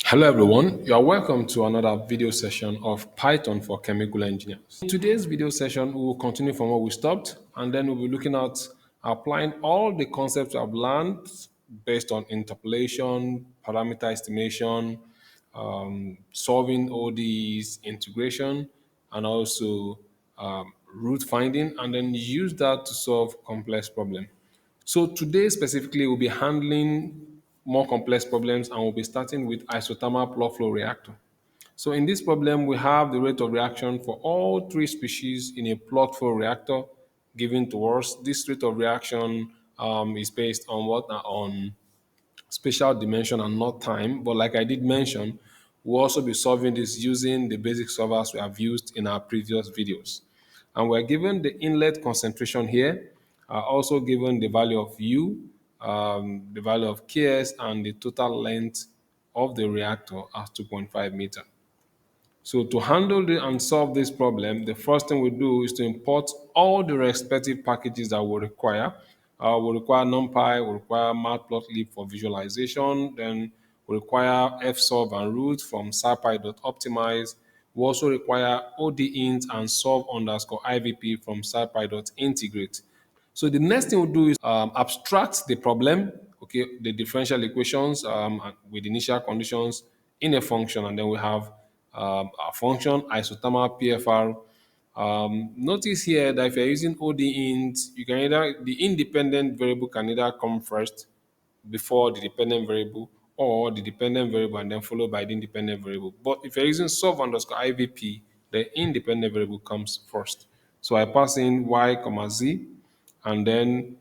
Hello everyone, you are welcome to another video session of Python for Chemical Engineers. In today's video session, we will continue from where we stopped and then we'll be looking at applying all the concepts we have learned based on interpolation, parameter estimation, solving all these integration, and also root finding, and then use that to solve complex problems. So today specifically, we'll be handling more complex problems and we'll be starting with isothermal plug flow reactor. So in this problem, we have the rate of reaction for all three species in a plug flow reactor given to us. This rate of reaction is based on what? On spatial dimension and not time. But like I did mention, we'll also be solving this using the basic solvers we have used in our previous videos. And we're given the inlet concentration here, also given the value of U, the value of Ks, and the total length of the reactor as 2.5 meter. So to handle and solve this problem, the first thing we do is to import all the respective packages that we require. We require NumPy, we require matplotlib for visualization, then we require fsolve and root from scipy.optimize. We also require odint and solve underscore IVP from scipy.integrate. So the next thing we'll do is abstract the problem, okay, the differential equations with initial conditions in a function, and then we have a function isothermal PFR. Notice here that if you're using ODInt, you can either the independent variable can either come first before the dependent variable or the dependent variable and then followed by the independent variable. But if you're using solve underscore IVP, the independent variable comes first. So I pass in y comma z, and then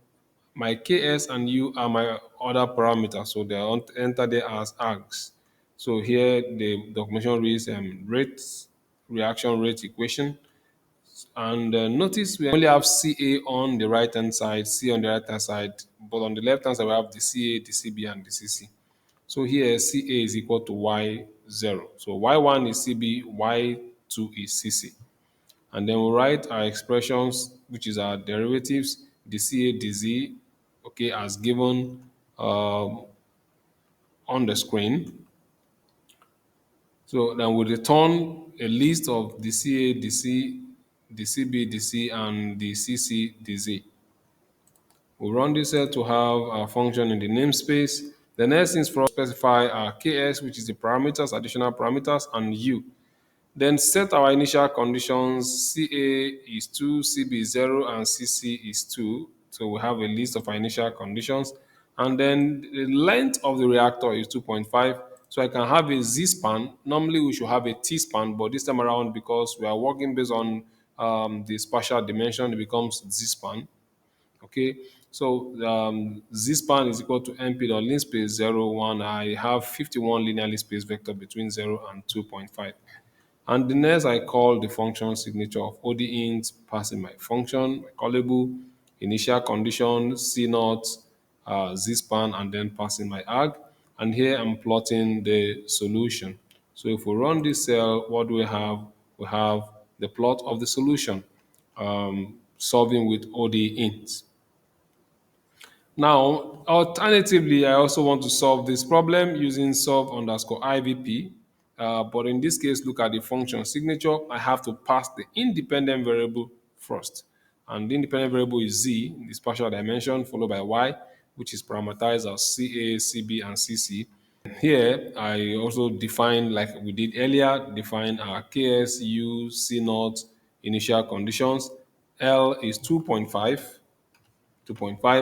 my ks and u are my other parameters, so they're entered there as args. So here the documentation reads reaction rate equation, and notice we only have CA on the right hand side, C on the right hand side, but on the left hand side we have the CA, the CB, and the CC. So here CA is equal to Y0. So Y1 is CB, Y2 is CC. And then we write our expressions, which is our derivatives, dCA, dZ, okay, as given on the screen. So then we return a list of dCA, dC, dCB, dC, and the CC, dZ. We run this cell to have our function in the namespace. The next thing is for us to specify our KS, which is the parameters, additional parameters, and U. Then set our initial conditions. CA is 2, CB is 0, and CC is 2. So we have a list of our initial conditions. And then the length of the reactor is 2.5. So I can have a Z span. Normally we should have a T span, but this time around, because we are working based on the spatial dimension, it becomes Z span. Okay, so Z span is equal to NP dot linspace 0, 1. I have 51 linearly spaced vector between 0 and 2.5. And the next I call the function signature of ODInt, passing my function, my callable, initial condition, C naught, Z span, and then passing my arg. And here I'm plotting the solution. So if we run this cell, what do we have? We have the plot of the solution, solving with ODInt. Now, alternatively, I also want to solve this problem using solve underscore IVP. But in this case, look at the function signature. I have to pass the independent variable first. And the independent variable is z, the spatial dimension, followed by y, which is parameterized as CA, CB, and CC. Here, I also define, like we did earlier, define our KS, U, C naught, initial conditions. L is 2.5,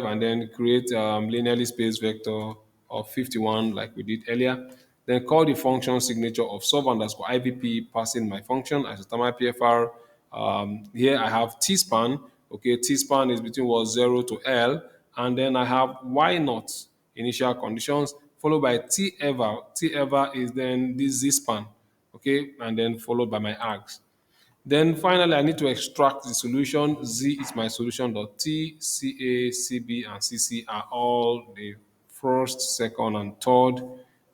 and then create linearly spaced vector of 51 like we did earlier. Then call the function signature of solve underscore IVP, passing my function isothermal PFR. Here I have T span. Okay, T span is between what 0 to L, and then I have Y naught initial conditions followed by T ever. T ever is then this Z span. Okay, and then followed by my args. Then finally, I need to extract the solution. Z is my solution. T, CA, CB, and CC are all the first, second, and third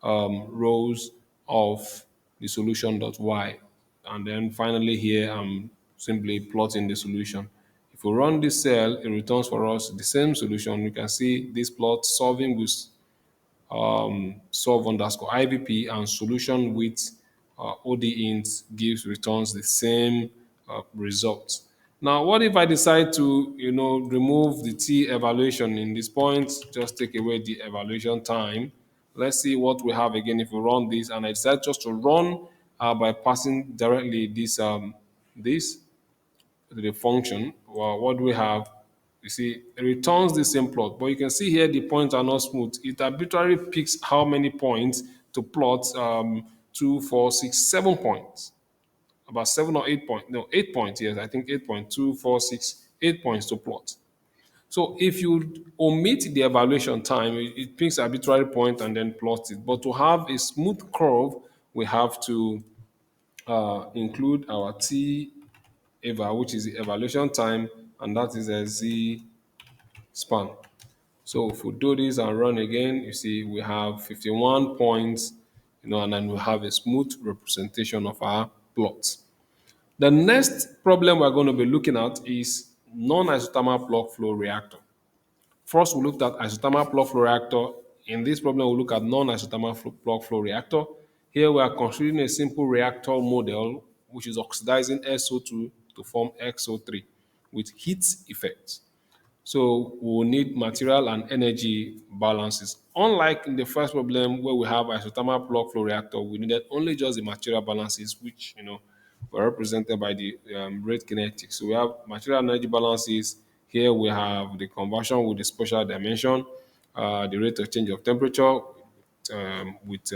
rows of the solution. Y. And then finally here, I'm simply plotting the solution. If we run this cell, it returns for us the same solution. You can see this plot solving with solve underscore IVP and solution with OD int gives returns the same result. Now, what if I decide to, remove the T evaluation in this point, just take away the evaluation time. Let's see what we have again if we run this, and I decide just to run by passing directly this to the function. Well, what do we have? You see, it returns the same plot, but you can see here the points are not smooth. It arbitrarily picks how many points to plot 2, 4, 6, 7 points. About 7 or 8 points. No, 8 points, yes, I think 8.246, 8 points to plot. So if you omit the evaluation time, it picks arbitrary point and then plots it. But to have a smooth curve, we have to include our T eval, which is the evaluation time, and that is a Z span. So if we do this and run again, you see we have 51 points, and then we have a smooth representation of our plot. The next problem we're going to be looking at is non-isothermal plug flow reactor. First, we looked at isothermal plug flow reactor. In this problem, we'll look at non-isothermal plug flow reactor. Here, we are considering a simple reactor model, which is oxidizing SO2 to form XO3 with heat effects. So we'll need material and energy balances. Unlike in the first problem where we have isothermal plug flow reactor, we needed only just the material balances, which were represented by the rate kinetics. So we have material and energy balances. Here we have the conversion with the spatial dimension, the rate of change of temperature with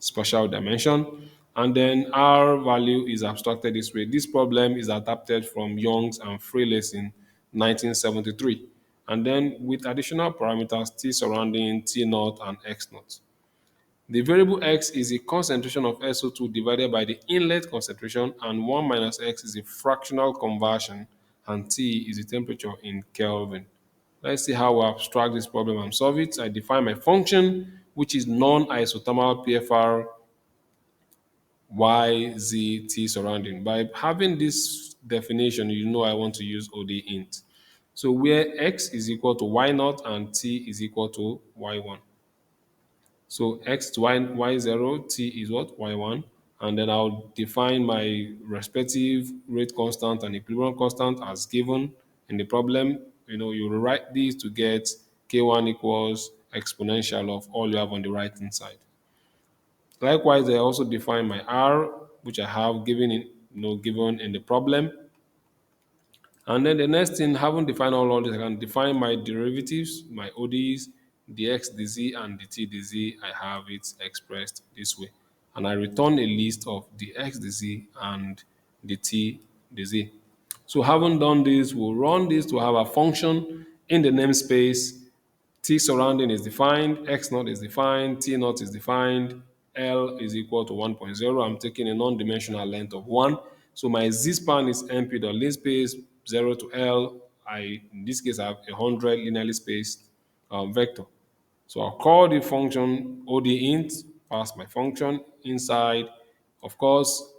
spatial dimension. And then R value is abstracted this way. This problem is adapted from Young's and Freyles in 1973. And then with additional parameters T surrounding T naught and X naught. The variable X is the concentration of SO2 divided by the inlet concentration, and 1 minus X is the fractional conversion, and T is the temperature in Kelvin. Let's see how we abstract this problem and solve it. I define my function, which is non-isothermal PFR Y, Z, T surrounding. By having this definition, I want to use OD int. So where X is equal to Y naught and T is equal to Y1. So X to Y0, T is what? Y1. And then I'll define my respective rate constant and equilibrium constant as given in the problem. You rewrite these to get K1 equals exponential of all you have on the right hand side. Likewise, I also define my R, which I have given in the problem. And then the next thing, having defined all of this, I can define my derivatives, my ODs, dx dz, and the t dz. I have it expressed this way. And I return a list of the x dz and the t dz. So having done this, we'll run this to have a function in the namespace. T surrounding is defined, X naught is defined, T naught is defined, L is equal to 1.0. I'm taking a non-dimensional length of 1. So my Z span is np.linspace 0 to L. In this case, I have 100 linearly spaced vector. So I'll call the function ODInt, pass my function inside. Of course,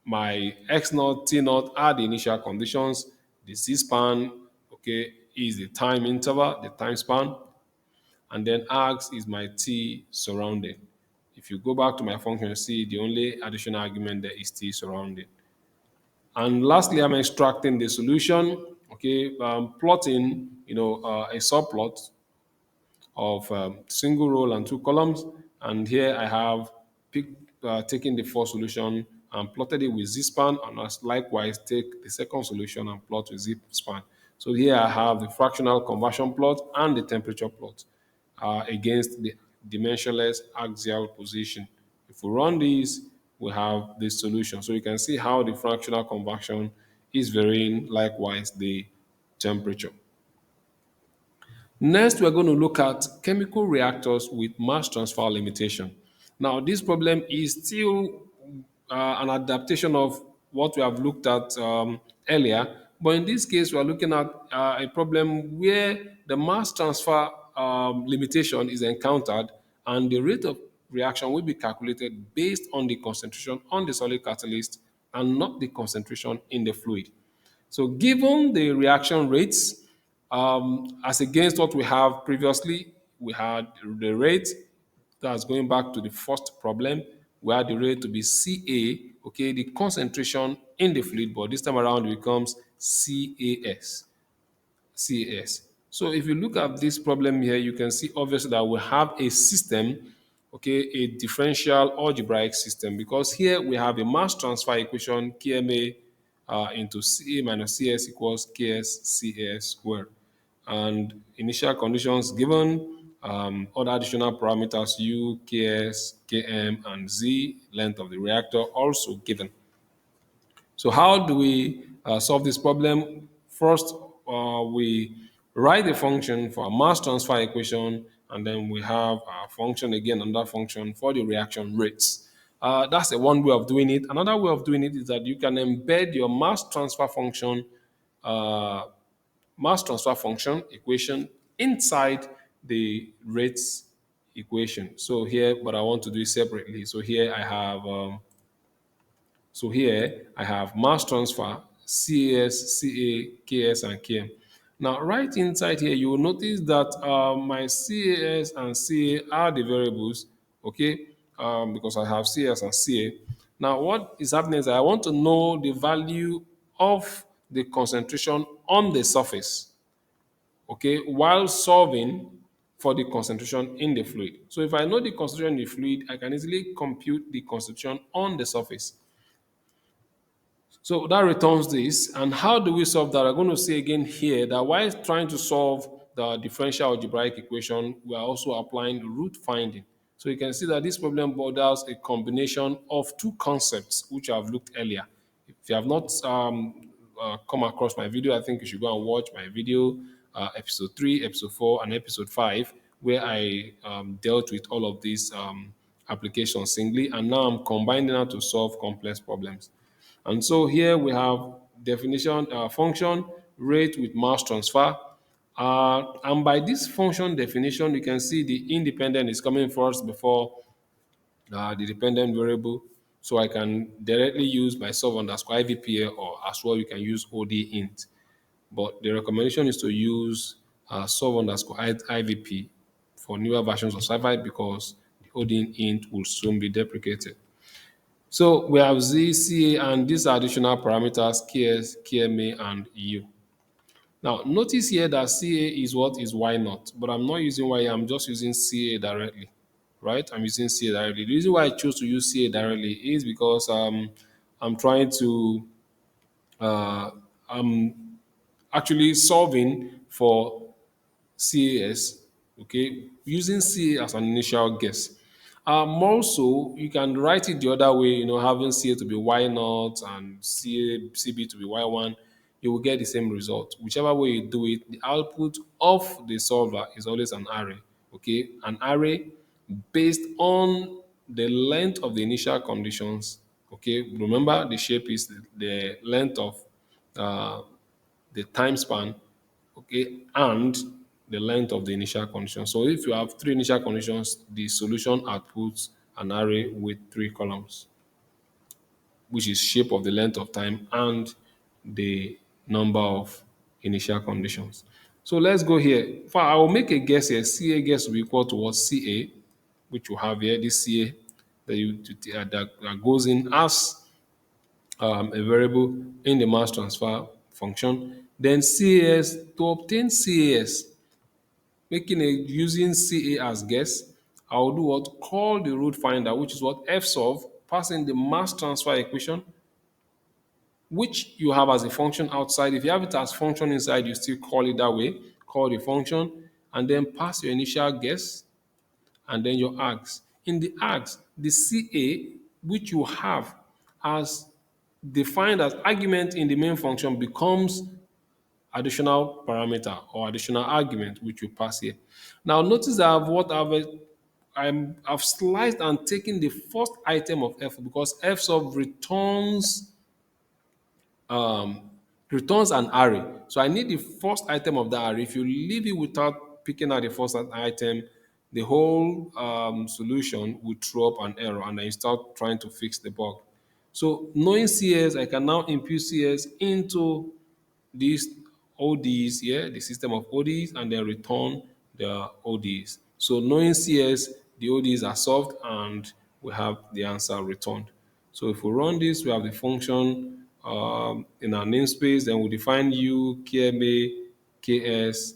my X naught, T naught are the initial conditions. The Z span, okay, is the time interval, the time span, and then args is my T surrounding. If you go back to my function, you see the only additional argument there is T surrounding. And lastly, I'm extracting the solution. Okay, plotting, a subplot of single row and two columns. And here I have taken the first solution and plotted it with Z-span, and likewise take the second solution and plot with Z-span. So here I have the fractional conversion plot and the temperature plot against the dimensionless axial position. If we run these, we have this solution. So you can see how the fractional conversion is varying, likewise the temperature. Next, we're going to look at chemical reactors with mass transfer limitation. Now, this problem is still an adaptation of what we have looked at earlier, but in this case, we are looking at a problem where the mass transfer limitation is encountered, and the rate of reaction will be calculated based on the concentration on the solid catalyst and not the concentration in the fluid. So given the reaction rates, as against what we have previously, we had the rate that's going back to the first problem. We had the rate to be Ca, okay, the concentration in the fluid, but this time around it becomes CAS. So if you look at this problem here, you can see obviously that we have a system, okay, a differential algebraic system, because here we have a mass transfer equation, KMA into CA minus CS equals KS CAS squared. And initial conditions given, other additional parameters U, KS, KM, and Z, length of the reactor also given. So how do we solve this problem? First, we write a function for a mass transfer equation, and then we have a function again, another function for the reaction rates. That's a one way of doing it. Another way of doing it is that you can embed your uh, mass transfer function equation inside the rates equation. So here, but I want to do it separately. So here I have mass transfer, CAS, CA, KS, and KM. Now, right inside here, you will notice that my CAS and CA are the variables, okay, because I have CAS and CA. Now, what is happening is I want to know the value of the concentration on the surface, okay, while solving for the concentration in the fluid. So if I know the concentration in the fluid, I can easily compute the concentration on the surface. So that returns this. And how do we solve that? I'm going to say again here that while trying to solve the differential algebraic equation, we are also applying root finding. So you can see that this problem borders a combination of two concepts which I've looked earlier. If you have not come across my video, I think you should go and watch my video, episode 3, episode 4, and episode 5, where I dealt with all of these applications singly. And now I'm combining them to solve complex problems. And so here we have definition function rate with mass transfer. And by this function definition, you can see the independent is coming first before the dependent variable. So I can directly use my sub underscore IVPA, or as well you can use OD int. But the recommendation is to use sub underscore IVP for newer versions of SciFi, because the OD int will soon be deprecated. So we have Z, CA, and these are additional parameters, KS, KMA, and U. Now, notice here that CA is what is Y naught, but I'm not using Y, I'm just using CA directly, right? I'm using CA directly. The reason why I chose to use CA directly is because I'm trying to, uh, I'm actually solving for CAS, okay, using CA as an initial guess. More so, you can write it the other way, having CA to be Y naught and CB to be Y1, you will get the same result. Whichever way you do it, the output of the solver is always an array, okay, an array based on the length of the initial conditions, okay. Remember, the shape is the length of uh, the time span, okay, and the length of the initial condition. So if you have three initial conditions, the solution outputs an array with three columns, which is shape of the length of time and the number of initial conditions. So let's go here. I will make a guess here. CA guess will be equal to what? CA, which you have here, this CA that goes in as a variable in the mass transfer function. Then CAS, to obtain CAS, making a using CA as guess, I will do what? Call the root finder, which is what? FSolve, passing the mass transfer equation, which you have as a function outside. If you have it as function inside, you still call it that way. Call the function, and then pass your initial guess, and then your args. In the args, the CA, which you have as defined as argument in the main function, becomes additional parameter or additional argument which you pass here. Now notice that I've sliced and taken the first item of f, because f sub um, returns an array. So I need the first item of that array. If you leave it without picking out the first item, the whole solution will throw up an error, and then you start trying to fix the bug. So knowing CS, I can now impute CS into these ODs here, the system of ODs, and then return the ODs. So knowing CS, the ODs are solved and we have the answer returned. So if we run this, we have the function in our namespace, then we define U, KMA, KS,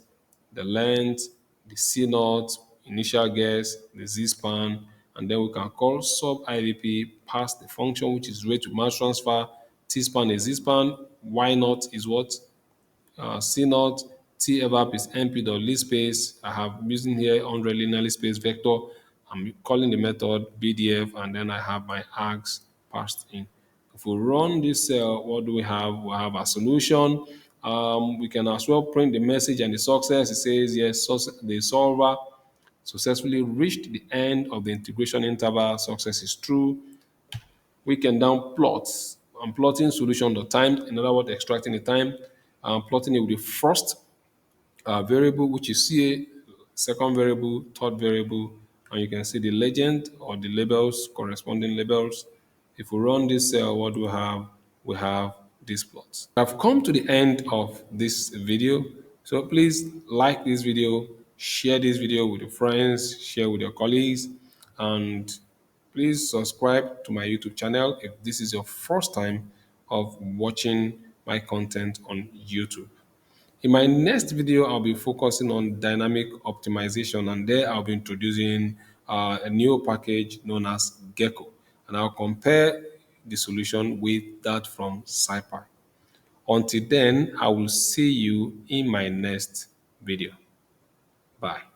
the length, the C naught, initial guess, the Z span, and then we can call sub IDP pass the function which is rate to mass transfer, T span is Z span, Y naught is what? C naught, T evap is np dot list space. I have using here 100 linearly spaced vector. I'm calling the method BDF, and then I have my args passed in. If we run this cell, what do we have? We have a solution. We can as well print the message and the success. It says yes, the solver successfully reached the end of the integration interval. Success is true. We can down plot. I'm plotting solution.time. In other words, extracting the time. I'm plotting it with the first variable, which is CA, second variable, third variable, and you can see the legend or the labels, corresponding labels. If we run this cell, what do we have? We have these plots. I've come to the end of this video. So please like this video, share this video with your friends, share with your colleagues, and please subscribe to my YouTube channel if this is your first time of watching my content on YouTube. In my next video, I'll be focusing on dynamic optimization, and there I'll be introducing a new package known as Gecko, and I'll compare the solution with that from SciPy. Until then, I will see you in my next video. Bye.